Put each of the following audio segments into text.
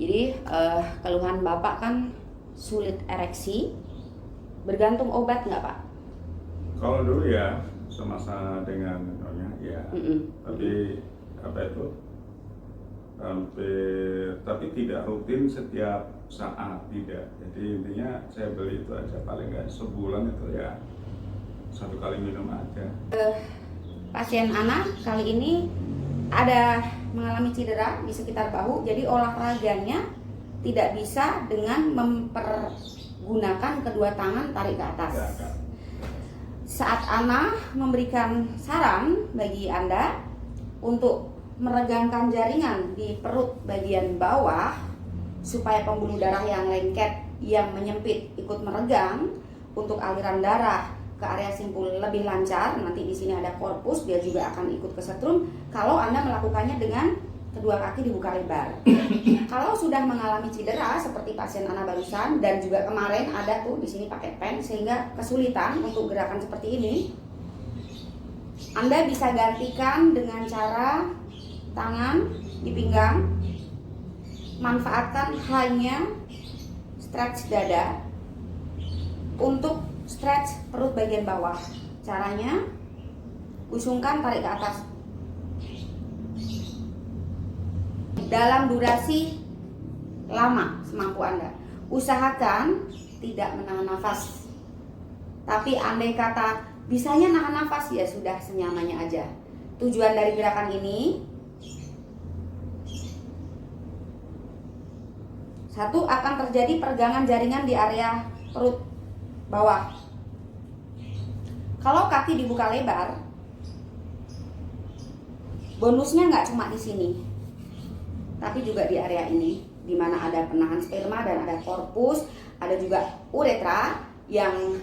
Jadi keluhan Bapak kan sulit ereksi, bergantung obat nggak Pak? Kalau dulu ya semasa dengan nyonya ya, tapi apa itu hampir, tapi tidak rutin setiap saat, tidak. Jadi intinya saya beli itu aja paling nggak sebulan itu ya 1 kali minum aja. Pasien Ana kali ini ada mengalami cedera di sekitar bahu, jadi olahraganya tidak bisa dengan mempergunakan kedua tangan tarik ke atas. Ya, Kak. Saat Ana memberikan saran bagi Anda untuk meregangkan jaringan di perut bagian bawah supaya pembuluh darah yang lengket, yang menyempit ikut meregang untuk aliran darah ke area simpul lebih lancar. Nanti di sini ada korpus, dia juga akan ikut kesetrum kalau Anda melakukannya dengan kedua kaki dibuka lebar. Kalau sudah mengalami cedera seperti pasien Ana barusan dan juga kemarin ada tuh di sini pakai pen sehingga kesulitan untuk gerakan seperti ini, Anda bisa gantikan dengan cara tangan di pinggang, manfaatkan hanya stretch dada untuk stretch perut bagian bawah. Caranya usungkan, tarik ke atas dalam durasi lama semampu Anda. Usahakan tidak menahan nafas. Tapi andai kata bisanya nahan nafas, ya sudah senyamannya aja. Tujuan dari gerakan ini, satu, akan terjadi peregangan jaringan di area perut bawah. Kalau kaki dibuka lebar, bonusnya nggak cuma di sini, tapi juga di area ini, di mana ada penahan sperma dan ada korpus, ada juga uretra yang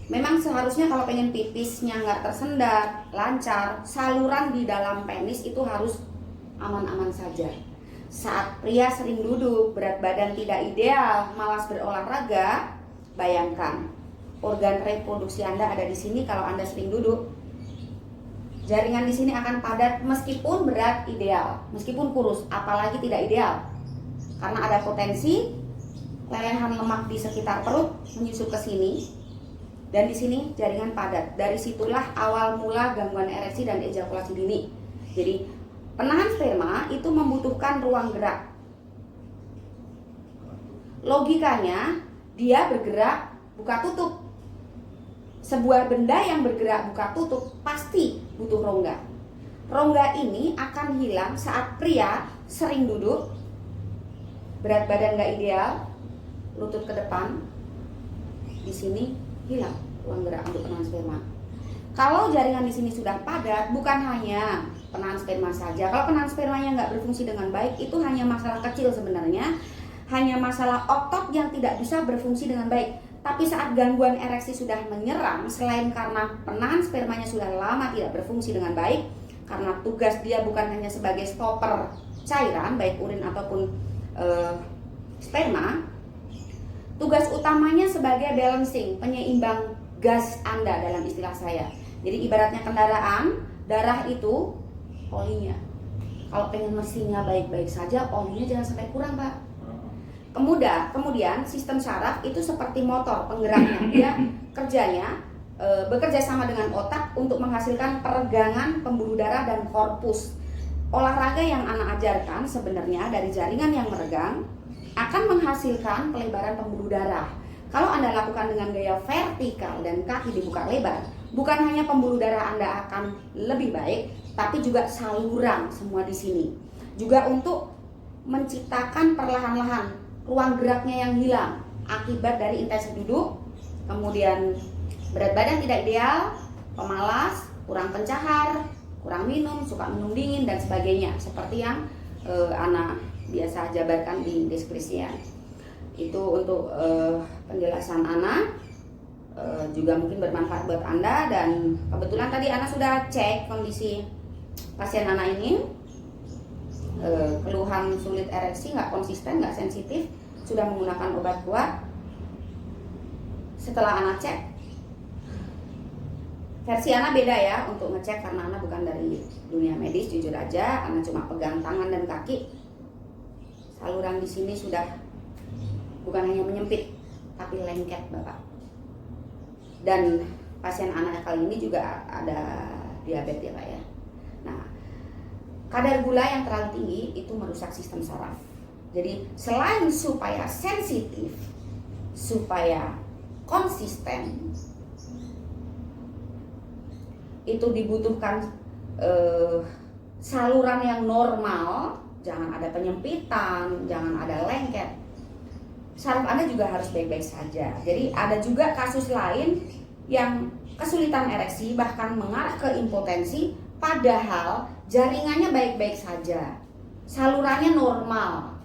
memang seharusnya kalau pengen pipisnya nggak tersendat, lancar, saluran di dalam penis itu harus aman-aman saja. Saat pria sering duduk, berat badan tidak ideal, malas berolahraga, bayangkan organ reproduksi Anda ada di sini. Kalau Anda sering duduk, jaringan di sini akan padat meskipun berat ideal, meskipun kurus, apalagi tidak ideal, karena ada potensi lelehan lemak di sekitar perut menyusup ke sini, dan di sini jaringan padat. Dari situlah awal mula gangguan ereksi dan ejakulasi dini. Jadi penahan sperma itu membutuhkan ruang gerak. Logikanya dia bergerak buka tutup. Sebuah benda yang bergerak buka tutup pasti butuh rongga. Rongga ini akan hilang saat pria sering duduk, berat badan nggak ideal, lutut ke depan, di sini hilang ruang gerak untuk penahan sperma. Kalau jaringan di sini sudah padat, bukan hanya penahan sperma saja. Kalau penahan spermanya nggak berfungsi dengan baik, itu hanya masalah kecil sebenarnya, hanya masalah otot yang tidak bisa berfungsi dengan baik. Tapi saat gangguan ereksi sudah menyerang, selain karena penahan spermanya sudah lama tidak berfungsi dengan baik, karena tugas dia bukan hanya sebagai stopper cairan, baik urin ataupun sperma, tugas utamanya sebagai balancing, penyeimbang gas Anda dalam istilah saya. Jadi ibaratnya kendaraan, darah itu olinya. Kalau pengen mesinnya baik-baik saja, olinya jangan sampai kurang, Pak. Kemudian sistem saraf itu seperti motor penggeraknya, dia kerjanya bekerja sama dengan otak untuk menghasilkan peregangan pembuluh darah dan korpus. Olahraga yang Ana ajarkan sebenarnya dari jaringan yang meregang akan menghasilkan pelebaran pembuluh darah. Kalau Anda lakukan dengan gaya vertikal dan kaki dibuka lebar, bukan hanya pembuluh darah Anda akan lebih baik, tapi juga saluran semua di sini. Juga untuk menciptakan perlahan-lahan ruang geraknya yang hilang akibat dari intensitas duduk, kemudian berat badan tidak ideal, pemalas, kurang pencahar, kurang minum, suka minum dingin dan sebagainya, seperti yang Ana biasa jabarkan di deskripsinya. Itu untuk penjelasan Ana, juga mungkin bermanfaat buat Anda. Dan kebetulan tadi Ana sudah cek kondisi pasien Ana ini, keluhan sulit ereksi, nggak konsisten, nggak sensitif, sudah menggunakan obat kuat. Setelah Ana cek, versi Ana beda ya untuk ngecek, karena Ana bukan dari dunia medis, jujur aja Ana cuma pegang tangan dan kaki. Saluran di sini sudah bukan hanya menyempit, tapi lengket Bapak. Dan pasien anak kali ini juga ada diabetes ya Pak ya. Nah, kadar gula yang terlalu tinggi itu merusak sistem saraf. Jadi selain supaya sensitif, supaya konsisten, itu dibutuhkan saluran yang normal, jangan ada penyempitan, jangan ada lengket. Saraf Anda juga harus baik-baik saja. Jadi ada juga kasus lain yang kesulitan ereksi bahkan mengarah ke impotensi, padahal jaringannya baik-baik saja, salurannya normal.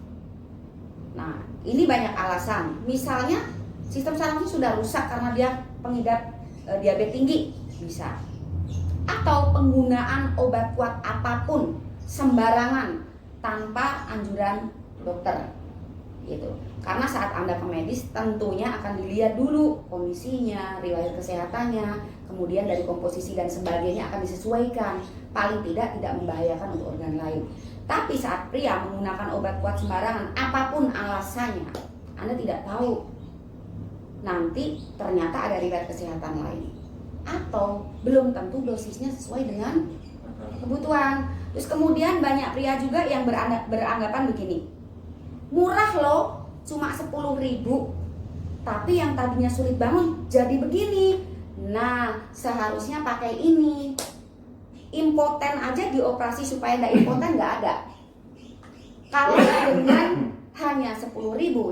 Nah, ini banyak alasan. Misalnya sistem sarafnya sudah rusak karena dia pengidap diabetes tinggi, bisa. Atau penggunaan obat kuat apapun sembarangan tanpa anjuran dokter, gitu. Karena saat Anda ke medis tentunya akan dilihat dulu kondisinya, riwayat kesehatannya, kemudian dari komposisi dan sebagainya akan disesuaikan. Paling tidak membahayakan untuk organ lain. Tapi saat pria menggunakan obat kuat sembarangan, apapun alasannya, Anda tidak tahu nanti ternyata ada riwayat kesehatan lain, atau belum tentu dosisnya sesuai dengan kebutuhan. Terus kemudian banyak pria juga yang beranggapan begini, murah loh, cuma 10.000, tapi yang tadinya sulit bangun jadi begini. Nah, seharusnya pakai ini. Impoten aja dioperasi supaya nggak impoten nggak ada. Kalau dengan hanya 10.000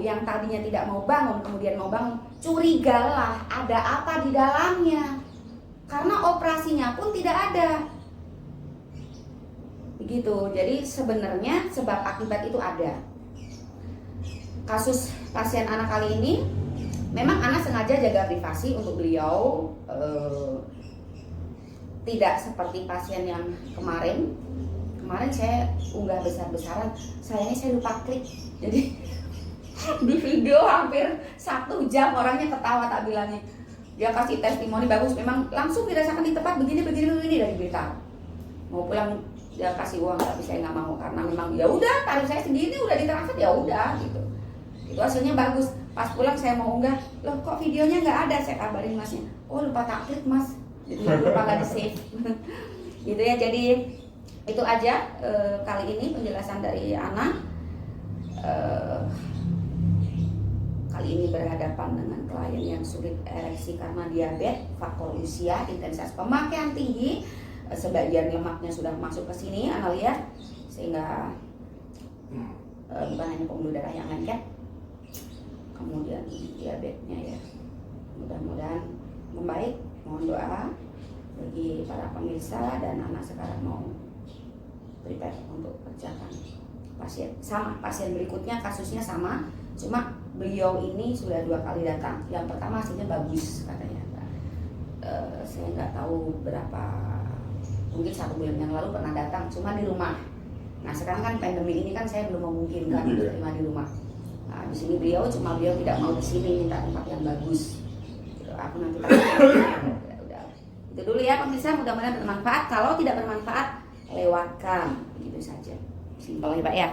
yang tadinya tidak mau bangun kemudian mau bangun, curigalah ada apa di dalamnya, karena operasinya pun tidak ada. Begitu. Jadi sebenarnya sebab akibat itu ada. Kasus pasien anak kali ini memang anak sengaja jaga privasi untuk beliau, tidak seperti pasien yang kemarin saya unggah besar-besaran, sayangnya saya lupa klik, jadi di video hampir 1 jam orangnya ketawa tak bilangnya, dia kasih testimoni bagus, memang langsung dirasakan di tempat begini dari berita. Mau pulang dia kasih uang, tapi saya nggak mau karena memang ya udah tarif saya segini udah ditransfer, ya udah gitu. Itu hasilnya bagus. Pas pulang saya mau unggah, loh kok videonya nggak ada, saya kabarin masnya, oh lupa tak klik mas, jadi lupa nggak di save. Gitu ya. Jadi itu aja kali ini penjelasan dari Ana. Kali ini berhadapan dengan klien yang sulit ereksi karena diabetes, faktor usia, intensitas pemakaian tinggi, sebagian lemaknya sudah masuk ke sini, Ana lihat, sehingga bukan hanya pembuluh darah yang lengket, kemudian diabetesnya ya. Mudah-mudahan membaik. Mohon doa bagi para pemirsa, dan anak sekarang mau prepare untuk kerjakan pasien. Sama pasien berikutnya kasusnya sama, cuma beliau ini sudah 2 kali datang. Yang pertama hasilnya bagus katanya. Saya nggak tahu berapa, mungkin 1 bulan yang lalu pernah datang, cuma di rumah. Nah sekarang kan pandemi ini kan saya belum memungkinkan untuk terima di rumah. Nah, di sini beliau tidak mau di sini, minta tempat yang bagus. Gitu, aku nanti udah. Itu dulu ya pemirsa, mudah-mudahan bermanfaat. Kalau tidak bermanfaat, lewatkan, begitu saja. Simpel ya Pak ya.